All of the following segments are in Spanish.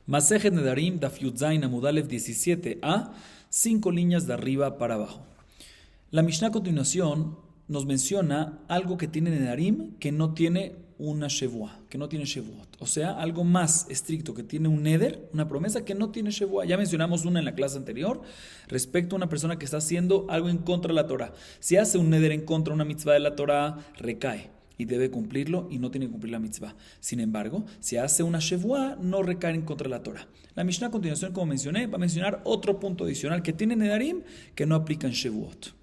Masejet Nedarim, Daf Yud Zayin Amud Aleph 17a, 5 líneas de arriba para abajo. La Mishnah a continuación nos menciona algo que tiene Nedarim que no tiene una Shevuah, que no tiene Shevuot. O sea, algo más estricto que tiene un Neder, una promesa que no tiene Shevuah. Ya mencionamos una en la clase anterior respecto a una persona que está haciendo algo en contra de la Torah. Si hace un Neder en contra de una mitzvah de la Torah, recae y debe cumplirlo y no tiene que cumplir la mitzvah. Sin embargo, si hace una shevuah, no recae en contra de la Torah. La Mishnah a continuación, como mencioné, va a mencionar otro punto adicional que tiene Nedarim que no aplica en shevuot.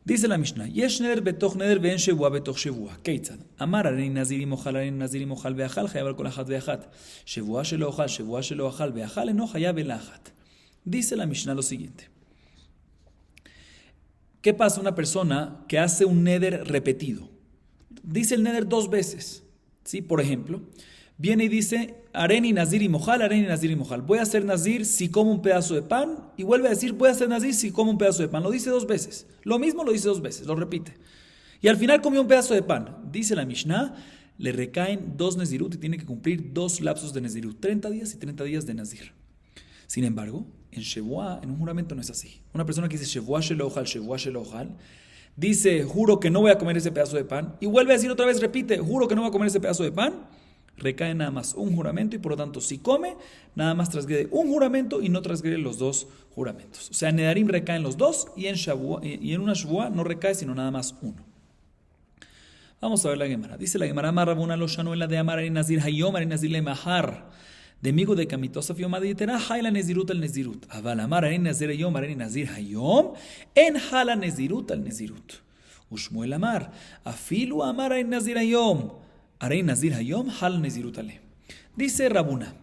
Dice la Mishnah, Yesh neder betoch neder ve'en shevuah betoch shevuah. Keitzad. Amar areni naziri mochal ve'achal chayav kol achat ve'achat. Shevuah shelo achal ve'achal eno chayav elachat. Dice la Mishnah lo siguiente. ¿Qué pasa una persona que hace un neder repetido? Dice el neder 2 veces, ¿sí? Por ejemplo, viene y dice, areni nazir y mojal, areni nazir y mojal. Voy a hacer nazir si como un pedazo de pan, y vuelve a decir, voy a hacer nazir si como un pedazo de pan. Lo dice 2 veces. Lo mismo lo dice 2 veces, lo repite. Y al final comió un pedazo de pan. Dice la Mishnah, le recaen 2 nezirut y tiene que cumplir 2 lapsos de nezirut, 30 días y 30 días de nazir. Sin embargo, en shevuah, en un juramento no es así. Una persona que dice shevuah shelo ojal, dice, juro que no voy a comer ese pedazo de pan, y vuelve a decir otra vez, repite, juro que no voy a comer ese pedazo de pan, recae nada más un juramento, y por lo tanto, si come, nada más transgrede un juramento y no transgrede los 2 juramentos. O sea, en Nedarim recaen los 2, y en una Shavuah no recae, sino nada más uno. Vamos a ver la Gemara. Dice la Gemara, Amar Rabuna lo shanu en la de Amar ari nazir hayom ari nazir le mahar. De migo de camitosaf yom aditera hayla nezirut al nezirut. Aval amar ari nazir hayom ari nazir hayom en hala nezirut al nezirut. Ushmuel amar afilu amar ari nazir hayom ari nazir hayom hal nezirut ale. Dice Rabuna,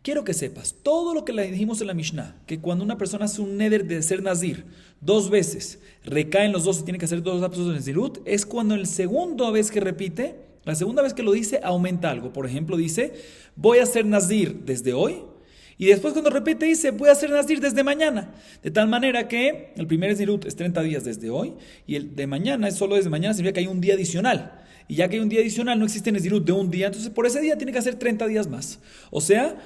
quiero que sepas todo lo que le dijimos en la Mishnah, que cuando una persona hace un neder de ser nazir 2 veces, recaen los 2 y tiene que hacer 2 lapsos de nezirut, es cuando el segundo vez que repite, la segunda vez que lo dice, aumenta algo. Por ejemplo, dice, voy a ser nazir desde hoy. Y después cuando repite, dice, voy a ser nazir desde mañana. De tal manera que el primer nezirut es 30 días desde hoy. Y el de mañana es solo desde mañana, significa que hay un día adicional. Y ya que hay un día adicional, no existe nezirut de un día. Entonces, por ese día tiene que hacer 30 días más. O sea,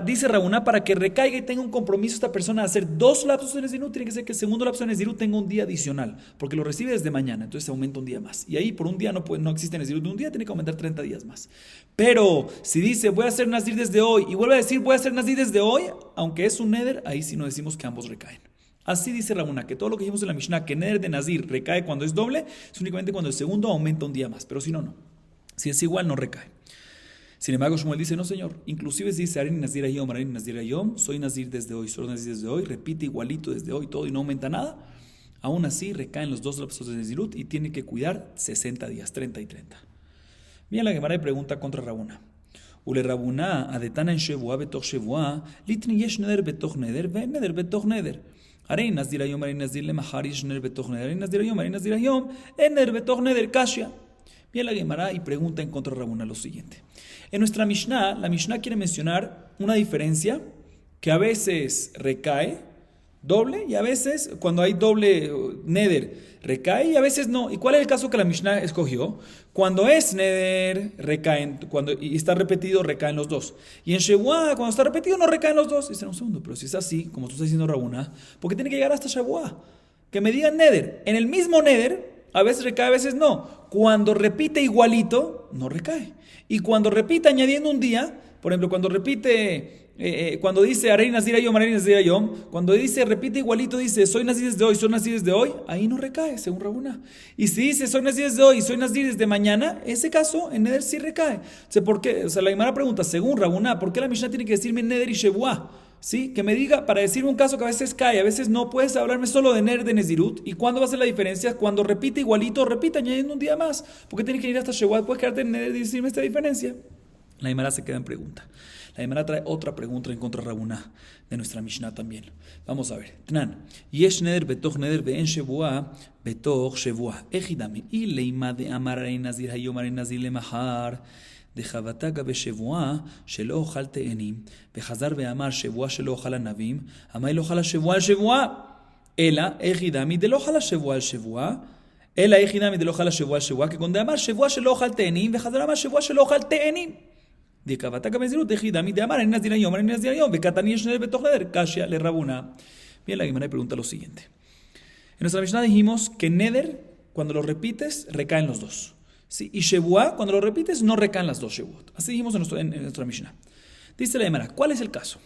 dice Rabuna, para que recaiga y tenga un compromiso esta persona de hacer 2 lapsos de nezirut, tiene que ser que el segundo lapso de nezirut tenga un día adicional. Porque lo recibe desde mañana, entonces se aumenta un día más. Y ahí por un día no existe nezirut de un día, tiene que aumentar 30 días más. Pero si dice, voy a hacer nazir desde hoy, y vuelve a decir, voy a hacer nazir desde hoy, aunque es un neder, ahí sí no decimos que ambos recaen. Así dice Rabuna, que todo lo que dijimos en la Mishnah, que neder de nazir recae cuando es doble, es únicamente cuando el segundo aumenta un día más, pero si no, no. Si es igual, no recae. Sin embargo, Shmuel dice, no señor, inclusive si dice, Arin nazir ayom, Arin nazir ayom, soy nazir desde hoy, soy nazir desde hoy, repite igualito desde hoy todo y no aumenta nada, aún así recaen los 2 lapsos de nezirut y tiene que cuidar 60 días, 30 y 30. Mira la Gemara y pregunta contra Rabuna. Ule Rabuna, adetana en shevuah betoch shevuah, litni yesh neder betoch neder, ve neder betoch neder. Arei nazir ayom, arei nazir le mahar, yesh neder betoch neder, arei nazir ayom, arei nazir ayom, en neder betoch neder, kashya. Viene la Gemara y pregunta en contra de Rabuna lo siguiente. En nuestra Mishnah, la Mishnah quiere mencionar una diferencia que a veces recae doble y a veces cuando hay doble neder recae y a veces no. ¿Y cuál es el caso que la Mishnah escogió? Cuando es neder recaen, y está repetido recaen los 2. Y en shevuah cuando está repetido no recaen los 2. Dicen un segundo, pero si es así, como tú estás diciendo Rabuna, ¿por qué tiene que llegar hasta shevuah? Que me digan neder. En el mismo neder a veces recae, a veces no. Cuando repite igualito, no recae. Y cuando repite añadiendo un día, por ejemplo, cuando repite, cuando dice Arei nazir ayom, Arei nazir ayom, cuando dice, repite igualito, dice soy nazir desde hoy, soy nazir desde hoy, ahí no recae, según Rabuna. Y si dice soy nazir desde hoy, soy nazir desde mañana, ese caso en neder sí recae. O sea, ¿por qué? O sea, la Gemara pregunta, según Rabuna, ¿por qué la Mishnah tiene que decirme neder y shevuah? ¿Sí? Que me diga, para decirme un caso que a veces cae, a veces no, puedes hablarme solo de neder de nezirut. ¿Y cuándo va a ser la diferencia? Cuando repite igualito, repite añadiendo un día más. ¿Por qué tienes que ir hasta shevuah? Puedes quedarte en neder y decirme esta diferencia. La Gemara se queda en pregunta. La Gemara trae otra pregunta en contra de Rabuna de nuestra Mishnah también. Vamos a ver. Tnan. Yesh neder betoch neder ve'en shevuah betoch shevuah. Ejidami. Y leima de amar arei nazir hayom arei nazir le mahar. דחבתה גבי שבועה שלא אוכל תאנים, וחזר ואמר שבועה שלא אוכל ענבים, אמר לא אוכל השבועה על שבועה, אלא איך ידעמי דלא אוכל השבועה על שבועה, אלא איך ידעמי דלא אוכל השבועה על שבועה, כגון דאמר שבועה שלא אוכל תאנים, וחזר אמר שבועה שלא אוכל תאנים. Bien, la Gemara pregunta lo siguiente. En nuestra Mishnah dijimos que Neder, cuando lo repites, recaen los dos. ¿Sí? Y Shevuá, cuando lo repites, no recaen las dos Shevuot. Así dijimos en nuestra Mishnah. Dice la Gemara, ¿cuál es el caso?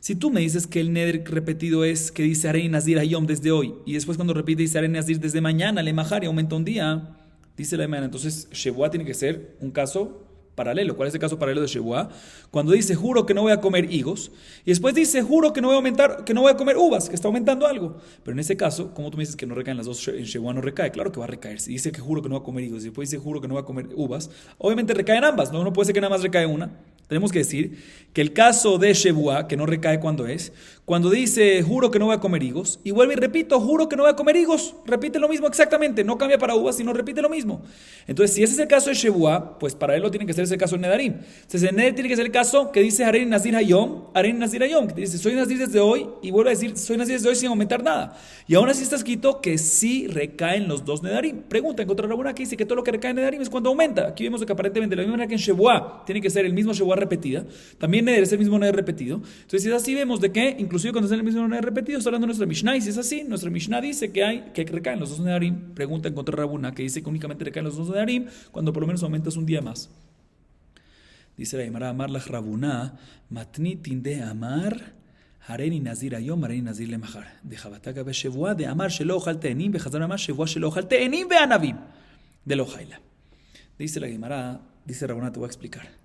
Si tú me dices que el Neder repetido es que dice Arei Nazir Hayom desde hoy, y después cuando repite dice Arei Nazir desde mañana, le majar y aumenta un día, dice la Gemara, entonces Shevuá tiene que ser un caso paralelo. ¿Cuál es el caso paralelo de Shevuá? Cuando dice juro que no voy a comer higos y después dice juro que no voy a aumentar, que no voy a comer uvas, que está aumentando algo. Pero en ese caso, como tú me dices que no recaen las dos, en Shevuá no recae, claro que va a recaer. Si dice que juro que no voy a comer higos y después dice juro que no voy a comer uvas, obviamente recaen ambas, no puede ser que nada más recae una. Tenemos que decir que el caso de Shevuá, que no recae cuando es, cuando dice juro que no voy a comer higos, y vuelve y repito, juro que no voy a comer higos, repite lo mismo exactamente, no cambia para uvas, sino repite lo mismo. Entonces, si ese es el caso de Shevuá, pues para él lo tiene que ser ese caso de Nedarim. Entonces, en Neder tiene que ser el caso que dice Arei Nazir Hayom, que dice soy Nazir desde hoy, y vuelve a decir soy Nazir desde hoy sin aumentar nada. Y aún así está escrito que sí recaen los dos Nedarim. Pregunta, encontrará alguna que dice que todo lo que recae en Nedarim es cuando aumenta. Aquí vemos que aparentemente la misma manera que en Shevuá tiene que ser el mismo Shevuá repetida, también Neder es el mismo Neder repetido. Entonces, si es así, vemos de que, inclusive cuando es el mismo Neder repetido, está hablando nuestra Mishnah, y si es así, nuestra Mishnah dice que recaen los dos Nedarim. Pregunta en contra de Rabuna, que dice que únicamente recaen los dos Nedarim cuando por lo menos aumentas un día más. Dice la Gemara, Amar lach Rabuna, matnitin de amar, hareni nazir ayom, hareni nazir le mahar. De jabataka be Shevuá, de amar shelo ojal te'enim, be hazar amar Shevuá shelo ojal te'enim be anavim. De lo jaila. Dice la Gemara, dice Rabuna, te voy a explicar.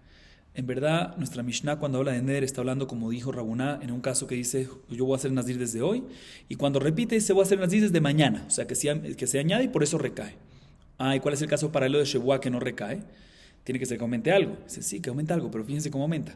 En verdad, nuestra Mishnah cuando habla de Neder está hablando, como dijo Rabuná, en un caso que dice yo voy a hacer Nazir desde hoy, y cuando repite dice voy a hacer Nazir desde mañana, o sea que se añade y por eso recae. ¿Y cuál es el caso paralelo de Shevuá que no recae? Tiene que ser que aumente algo. Dice sí, que aumente algo, pero fíjense cómo aumenta.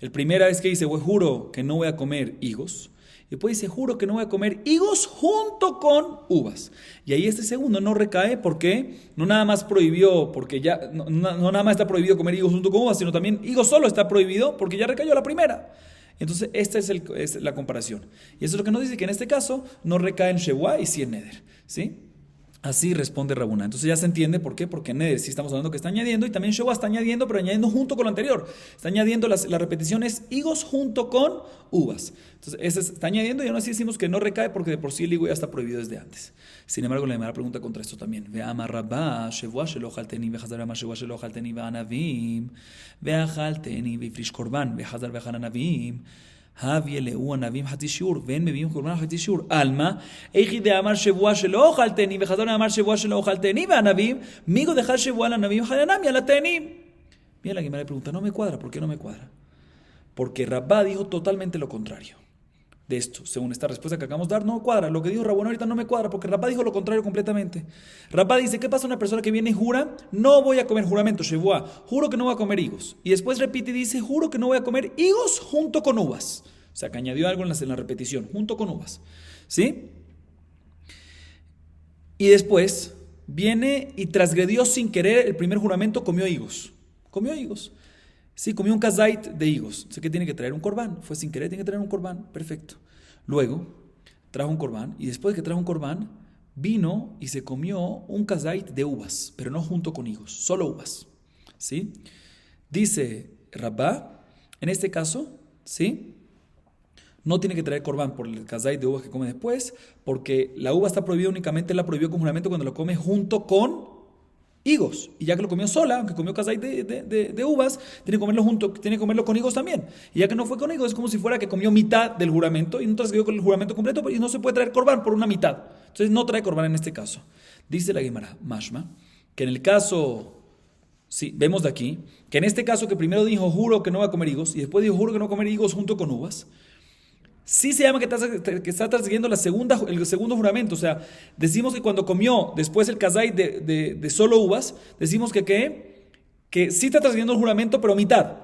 El primera es que dice juro que no voy a comer higos. Y después dice, juro que no voy a comer higos junto con uvas. Y ahí este segundo no recae porque no nada más prohibió, porque ya no nada más está prohibido comer higos junto con uvas, sino también higos solo está prohibido porque ya recayó la primera. Entonces, esta es la comparación. Y eso es lo que nos dice que en este caso no recae en Shevuá y sí en Neder. ¿Sí? Así responde Rabuna. Entonces ya se entiende por qué, porque Neder sí estamos hablando que está añadiendo y también Shevuá está añadiendo, pero añadiendo junto con lo anterior. Está añadiendo la repetición es higos junto con uvas. Entonces ese está añadiendo y aún así decimos que no recae porque de por sí el higo ya está prohibido desde antes. Sin embargo, la Gemara pregunta contra esto también. Ve'amar Rabba, Shevuá shelo jalteni, ve'chazar amar Shevuá shelo jalteni ve'anavim, ve'achalteni ve'ifrish korban, ve'chazar ve'chan anavim. Havie leu anavim hatishur, ven mevim korban hatishur. Alma, eiji de amar Shevuá shelo jalteni, ve'chazar amar Shevuá shelo jalteni ve'anavim, migo dejar Shevuá anavim halanami alatenim. Bien, la Gemara pregunta, no me cuadra, ¿por qué no me cuadra? Porque Rabba dijo totalmente lo contrario de esto, según esta respuesta que acabamos de dar, no cuadra. Lo que dijo Rabuna ahorita no me cuadra, porque Rabba dijo lo contrario completamente. Rabba dice, ¿qué pasa una persona que viene y jura? No voy a comer juramento, Shevuá, juro que no voy a comer higos. Y después repite y dice, juro que no voy a comer higos junto con uvas. O sea, que añadió algo en la repetición, junto con uvas. ¿Sí? Y después viene y transgredió sin querer el primer juramento, comió higos. Comió higos. Sí, comió un kazait de higos. Sé que tiene que traer un corbán. Fue sin querer, tiene que traer un corbán. Perfecto. Luego, trajo un corbán. Y después de que trajo un corbán, vino y se comió un kazait de uvas. Pero no junto con higos, solo uvas. ¿Sí? Dice Rabba, en este caso, ¿sí? No tiene que traer corbán por el kazait de uvas que come después, porque la uva está prohibida únicamente, la prohibió con juramento cuando lo come junto con higos, y ya que lo comió sola, aunque comió kazait de uvas, tiene que comerlo con higos también, y ya que no fue con higos, es como si fuera que comió mitad del juramento, y no transgredió con el juramento completo, y no se puede traer corbán por una mitad, entonces no trae corbán en este caso. Dice la Gemara, Mashma, que en el caso, sí, vemos de aquí, que en este caso que primero dijo juro que no va a comer higos, y después dijo juro que no va a comer higos junto con uvas, sí se llama que está transgrediendo el segundo juramento. O sea, decimos que cuando comió después el kazait de solo uvas, decimos que sí está transgrediendo el juramento, pero mitad,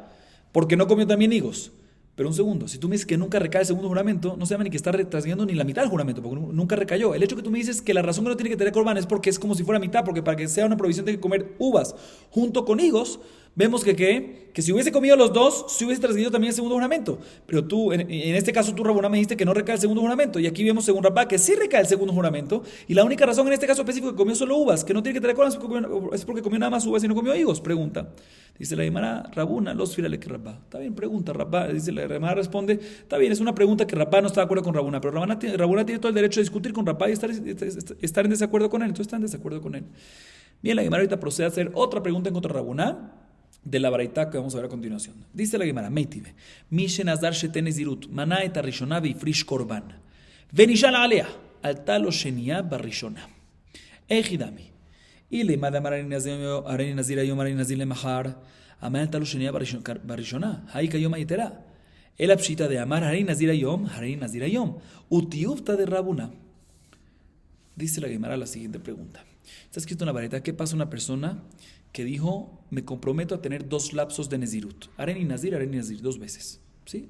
porque no comió también higos. Pero un segundo, si tú me dices que nunca recae el segundo juramento, no se llama ni que está transgrediendo ni la mitad del juramento, porque nunca recayó. El hecho que tú me dices que la razón que no tiene que tener corbán es porque es como si fuera mitad, porque para que sea una provisión tiene que comer uvas junto con higos, vemos que si hubiese comido los dos, se hubiese transgredido también el segundo juramento. Pero tú, en este caso, tú, Rabuná, me dijiste que no recae el segundo juramento. Y aquí vemos, según Rabá, que sí recae el segundo juramento. Y la única razón en este caso específico que comió solo uvas, que no tiene que traer colas, es porque comió nada más uvas y no comió higos. Pregunta. Dice la Gemara, Rabuna, los firale que Rabá. Está bien, pregunta Rabá. Dice la Gemara, responde, está bien, es una pregunta que Rabá no está de acuerdo con Rabuna, pero Rabuna tiene todo el derecho de discutir con Rabá y estar en desacuerdo con él. Entonces está en desacuerdo con él. Bien, la Gemara ahorita procede a hacer otra pregunta en contra de Rabuna de la baraita que vamos a ver a continuación. Dice la Gemara, Meitive, Mishen Azar Sheten Zirut, Maná et Arishona Veifrish Korban. Venishal Alea, Altalo Shenia Barishona. Ejidami. Y le manda Areni Nazir Ayom, Areni Nazir Lemahar, Amar Altalo Shenia Barishona, Haika Yom Ayetera. El apshita de Amar Areni Nazir Ayom, Areni Nazir Ayom. Utiufta de Rabuna. Dice la Gemara la siguiente pregunta. Está escrito en la baraita, ¿qué pasa a una persona que dijo, me comprometo a tener 2 lapsos de Nezirut? Areni Nazir, 2 veces. ¿Sí?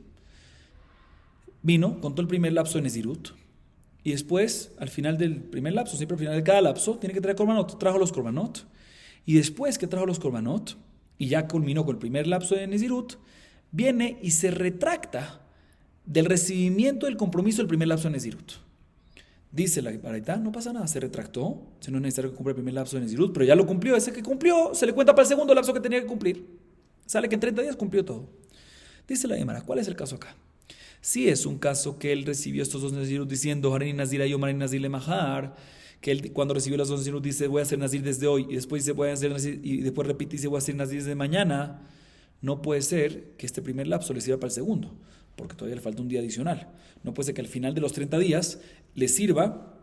Vino, contó el primer lapso de Nezirut, y después, al final del primer lapso, siempre al final de cada lapso, tiene que traer korbanot. Trajo los korbanot, y después que trajo los korbanot, y ya culminó con el primer lapso de Nezirut, viene y se retracta del recibimiento del compromiso del primer lapso de Nezirut. Dice la baraita, no pasa nada, se retractó, si no es necesario que cumpla el primer lapso de Nezirut, pero ya lo cumplió, ese que cumplió, se le cuenta para el segundo lapso que tenía que cumplir. Sale que en 30 días cumplió todo. Dice la Gemara, ¿cuál es el caso acá? Si es un caso que él recibió estos 2 Nezirut diciendo, Hareni Nazir Ayom, Hareni Nazir Lemahar, que él cuando recibió los 2 Nezirut dice, voy a hacer Nazir desde hoy, y después dice, voy a hacer Nazir, y después repite y dice, voy a hacer Nazir desde mañana. No puede ser que este primer lapso le sirva para el segundo, porque todavía le falta un día adicional. No puede ser que al final de los 30 días le sirva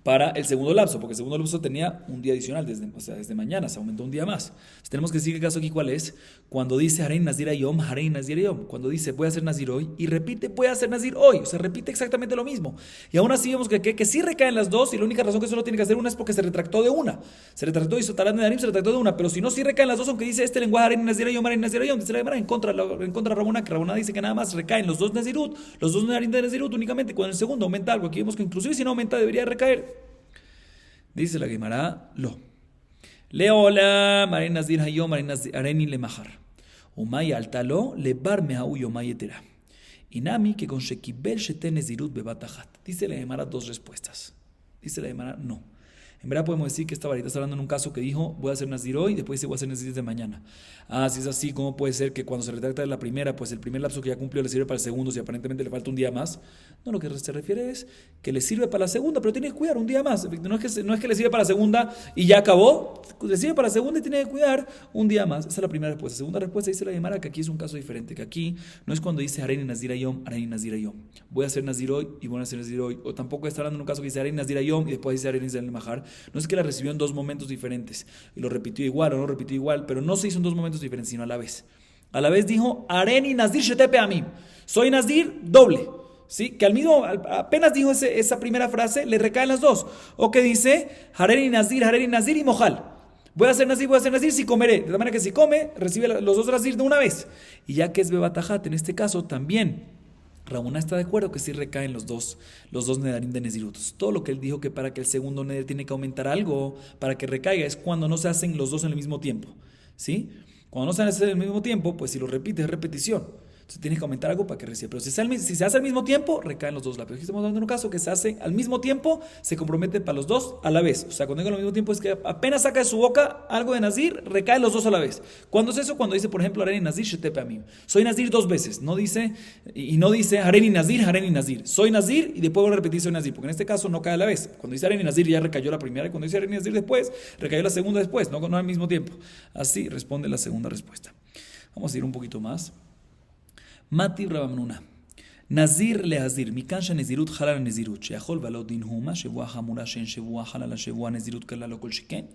para el segundo lapso, porque el segundo lapso tenía un día adicional, desde mañana, se aumentó un día más. Entonces tenemos que decir el caso aquí cuál es, cuando dice Harei Nazir Ayom, Harei Nazir Ayom, cuando dice voy a hacer Nazir hoy, y repite voy a hacer Nazir hoy, o sea, repite exactamente lo mismo. Y aún así vemos que sí recaen las dos, y la única razón que solo tiene que hacer una es porque se retractó de una. Se retractó y Sotarán de Darim se retractó de una, pero si no, sí recaen las dos, aunque dice este lenguaje Harei Nazir Ayom, Harei Nazir Ayom, dice la Gemara en contra de Rabuna, que Rabuna dice que nada más recaen los 2 Nazirut, los 2 Narim de Nazirut únicamente, cuando el segundo aumenta algo. Aquí vemos que inclusive si no aumenta debería recaer. Dice la Gemara, lo. Leola, Areni Nazir Hayom, Areni Lemahar. Umay altalo, lebar mehau yomay etera. Inami que con Shekibel Sheten Nezirut bebatajat. Dice la Gemara 2 respuestas. Dice la Gemara, no. En verdad podemos decir que esta varita está hablando en un caso que dijo, voy a hacer Nazir hoy, después dice, voy a hacer Nazir desde mañana. Si es así, ¿cómo puede ser que cuando se retracta de la primera, pues el primer lapso que ya cumplió le sirve para el segundo, si aparentemente le falta un día más? No, lo que se refiere es que le sirve para la segunda, pero tiene que cuidar un día más. No es que le sirve para la segunda y ya acabó, le sirve para la segunda y tiene que cuidar un día más. Esa es la primera respuesta. Segunda respuesta dice la Gemara que aquí es un caso diferente, que aquí no es cuando dice Areni Nazir Ayom, Areni Nazir Ayom. Voy a hacer Nazir hoy y voy a hacer Nazir hoy. O tampoco está hablando en un caso que dice Areni Nazir Ayom y después dice Areni Nazir Lemahar. No es que la recibió en 2 momentos diferentes y lo repitió igual o no repitió igual, pero no se hizo en 2 momentos diferentes, sino a la vez. A la vez dijo, Areni Nazir Shetepe Amim. Soy Nazir doble. ¿Sí? Que apenas dijo esa primera frase, le recaen las dos. O que dice, Areni Nazir y Mojal. Voy a hacer Nazir si comeré. De la manera que si come, recibe los 2 Nazir de una vez. Y ya que es Bebatajat, en este caso también Rabuna está de acuerdo que sí recaen los dos nedarim de Nezirut. Todo lo que él dijo que para que el segundo neder tiene que aumentar algo, para que recaiga, es cuando no se hacen los 2 en el mismo tiempo. ¿Sí? Cuando no se hacen en el mismo tiempo, pues si lo repites es repetición. Entonces tienes que aumentar algo para que reciba. Pero si se hace al mismo tiempo, recaen los 2 lapsos. Aquí estamos hablando de un caso que se hace al mismo tiempo, se compromete para los 2 a la vez. O sea, cuando digo al mismo tiempo es que apenas saca de su boca algo de Nazir, recaen los 2 a la vez. ¿Cuándo es eso? Cuando dice, por ejemplo, Areni Nazir, Shetepe Amim. Soy Nazir 2 veces. No dice Areni Nazir. Soy Nazir y después voy a repetir soy Nazir. Porque en este caso no cae a la vez. Cuando dice Areni Nazir ya recayó la primera. Y cuando dice Areni Nazir después, recayó la segunda después. No al mismo tiempo. Así responde la segunda respuesta. Vamos a ir un poquito más. Mati Rabamnuna. Nazir lehazir. Mikansha nezirut halal nezirut. Sheachol valo din huma. Shevua hamura shen shevua halal shevua nezirut kalalo kol shiken.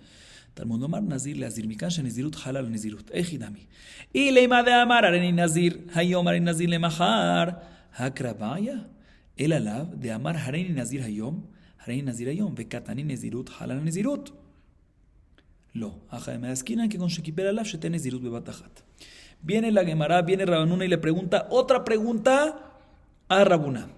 Talmud Omar Nazir lehazir. Mikansha nezirut halal nezirut. Ejidami. Y leima de amar areni nazir. Hayom areni nazir lemachar. Hakrabaya. El alav de amar areni nazir hayom. Areni nazir hayom. Vekatani nezirut halal nezirut. Lo. Aja de esquina que con shekipel alav shete nezirut bebatajat. Viene la Gemara, viene Rabanuna y le pregunta otra pregunta a Rabuna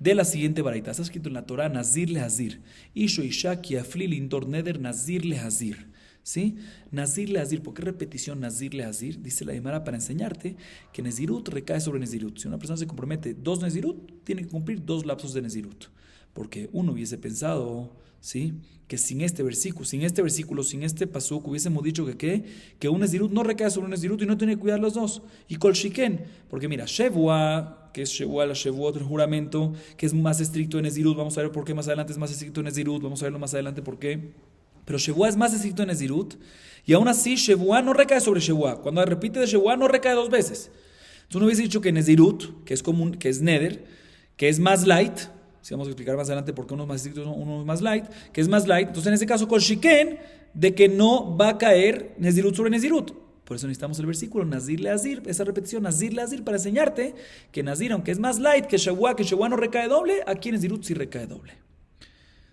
de la siguiente baraita. Está escrito en la Torah, Nazir lehazir. Isho isha ki afli lintor neder nazir lehazir. ¿Sí? Nazir le Azir. ¿Por qué repetición Nazir le Azir? Dice la Gemara para enseñarte que Nezirut recae sobre Nezirut. Si una persona se compromete 2 Nezirut, tiene que cumplir 2 lapsos de Nezirut. Porque uno hubiese pensado, ¿sí?, que sin este versículo, sin este pasuk, hubiésemos dicho que ¿qué? Que un Nezirut no recae sobre un Nezirut y no tiene que cuidar los dos. Y Kol Shiken, porque mira, Shevua, que es Shevua, la Shevuot, el juramento, que es más estricto en Nezirut, vamos a ver por qué más adelante es más estricto en Nezirut, vamos a verlo más adelante por qué. Pero Shevuá es más estricto en Nezirut, y aún así Shevuá no recae sobre Shevuá. Cuando repite de Shevuá no recae 2 veces. Tú no hubiese dicho que Nezirut, que es común, que es Neder, que es más light, si vamos a explicar más adelante por qué uno es más estricto, uno es más light, que es más light. Entonces en ese caso con Shiken, de que no va a caer Nezirut sobre Nezirut. Por eso necesitamos el versículo Nazir le Azir, esa repetición Nazir le Azir, para enseñarte que Nazir, aunque es más light que Shevuá no recae doble, aquí en Nezirut sí recae doble.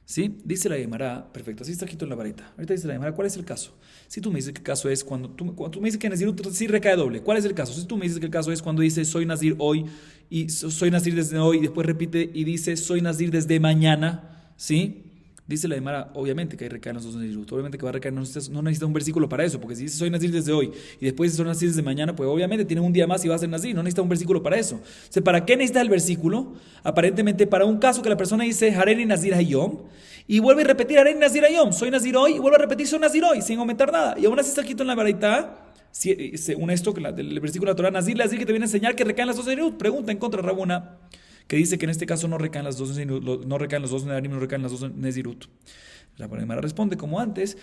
¿Sí? Dice la Gemara, perfecto, así está escrito en la varita. Ahorita dice la Gemara, ¿cuál es el caso? Si tú me dices que el caso es cuando tú me dices que Nazirut sí recae doble, ¿cuál es el caso? Si tú me dices que el caso es cuando dice soy Nazir hoy y soy Nazir desde hoy y después repite y dice soy Nazir desde mañana, ¿sí? Dice la Gemara, obviamente que hay recaen los dos Nazirut, obviamente que va a recaer, no necesita un versículo para eso, porque si dice soy Nazir desde hoy y después dice soy Nazir desde mañana, pues obviamente tiene un día más y va a ser Nazir, no necesita un versículo para eso. O sea, ¿para qué necesita el versículo? Aparentemente para un caso que la persona dice Hareni Nazir Hayom y vuelve a repetir Hareni Nazir Hayom, soy Nazir hoy y vuelve a repetir soy Nazir hoy sin aumentar nada. Y aún así está escrito en la Baraita, según esto, del versículo de la Torah, Nazir le Azir, que te viene a enseñar que recaen las dos Nazirut. Pregunta en contra de Rabuna, que dice que en este caso no recaen las dos Nazirut, no recaen los dos Nedarim, no recaen las dos Nezirut. La Gemara responde como antes,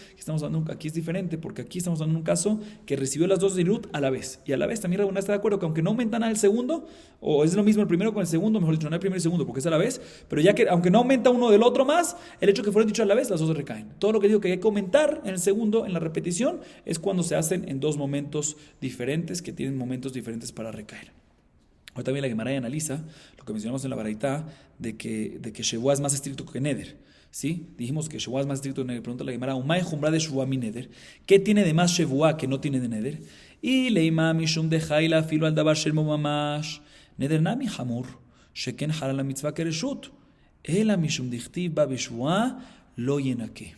aquí es diferente, porque aquí estamos dando un caso que recibió las dos Nezirut a la vez. Y a la vez también Rabuna está de acuerdo que aunque no aumenta nada el segundo, o es lo mismo el primero con el segundo, mejor dicho, no el primero y el segundo, porque es a la vez, pero ya que aunque no aumenta uno del otro más, el hecho que fueron dicho a la vez, las dos recaen. Todo lo que digo que hay que aumentar en el segundo, en la repetición, es cuando se hacen en 2 momentos diferentes, que tienen momentos diferentes para recaer. Hoy también la Gemara analiza lo que mencionamos en la Baraita de que Shevuá es más estricto que Neder. ¿Sí? Dijimos que Shevuá es más estricto que Neder. Pregunta la Gemara, ¿Umay jumbra de Shevuá mi Neder? ¿Qué tiene de más Shevuá que no tiene de Neder? Y leima mishum de Jaila filo al dabar shelmo mamash. Neder nami hamur. Sheken hara la mitzvah kereshut. Ela mishum dichtiv ba bishvuá lo yenake.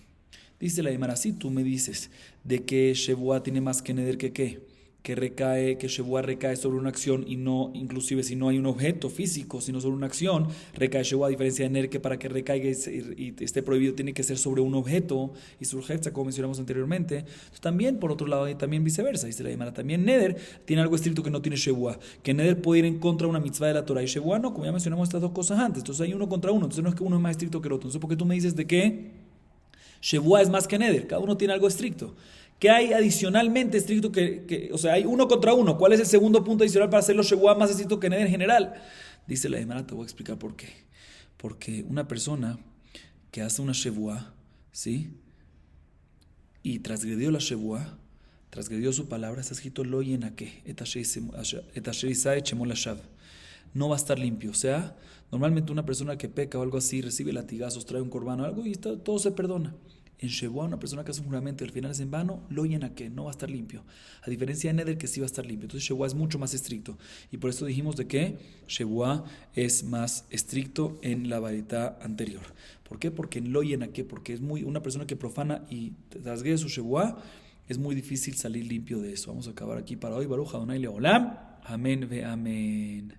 Dice la Gemara, si tú me dices de que Shevuá tiene más que Neder que qué, que Shevuá recae sobre una acción y no, inclusive si no hay un objeto físico, sino sobre una acción, recae Shevuá, a diferencia de Ner, que para que recaiga y esté prohibido tiene que ser sobre un objeto y surgerza, como mencionamos anteriormente. Entonces, también, por otro lado, y también viceversa, dice la Gemara, también Neder tiene algo estricto que no tiene Shevuá, que Neder puede ir en contra de una mitzvah de la Torah y Shevuá no, como ya mencionamos estas dos cosas antes. Entonces hay uno contra uno, entonces no es que uno es más estricto que el otro. Entonces, ¿por qué tú me dices de que Shevuá es más que Neder? Cada uno tiene algo estricto. ¿Qué hay adicionalmente estricto o sea, hay uno contra uno? ¿Cuál es el segundo punto adicional para hacerlo Shevuá más estricto que Neder en general? Dice la Gemara, te voy a explicar por qué. Porque una persona que hace una Shevuá, ¿sí?, y transgredió la Shevuá, transgredió su palabra, está escrito lo yenake, et asher isae chemol hashav. No va a estar limpio. O sea, normalmente una persona que peca o algo así, recibe latigazos, trae un corbán o algo y todo se perdona. En Shevuá, una persona que hace un juramento y al final es en vano, lo llena que no va a estar limpio. A diferencia de Neder, que sí va a estar limpio. Entonces Shevuá es mucho más estricto. Y por eso dijimos de que Shevuá es más estricto en la varita anterior. ¿Por qué? Porque en lo llena que, porque es una persona que profana y transgrede su Shevuá, es muy difícil salir limpio de eso. Vamos a acabar aquí para hoy. Baruch Adonai Leolam. Amén ve amén.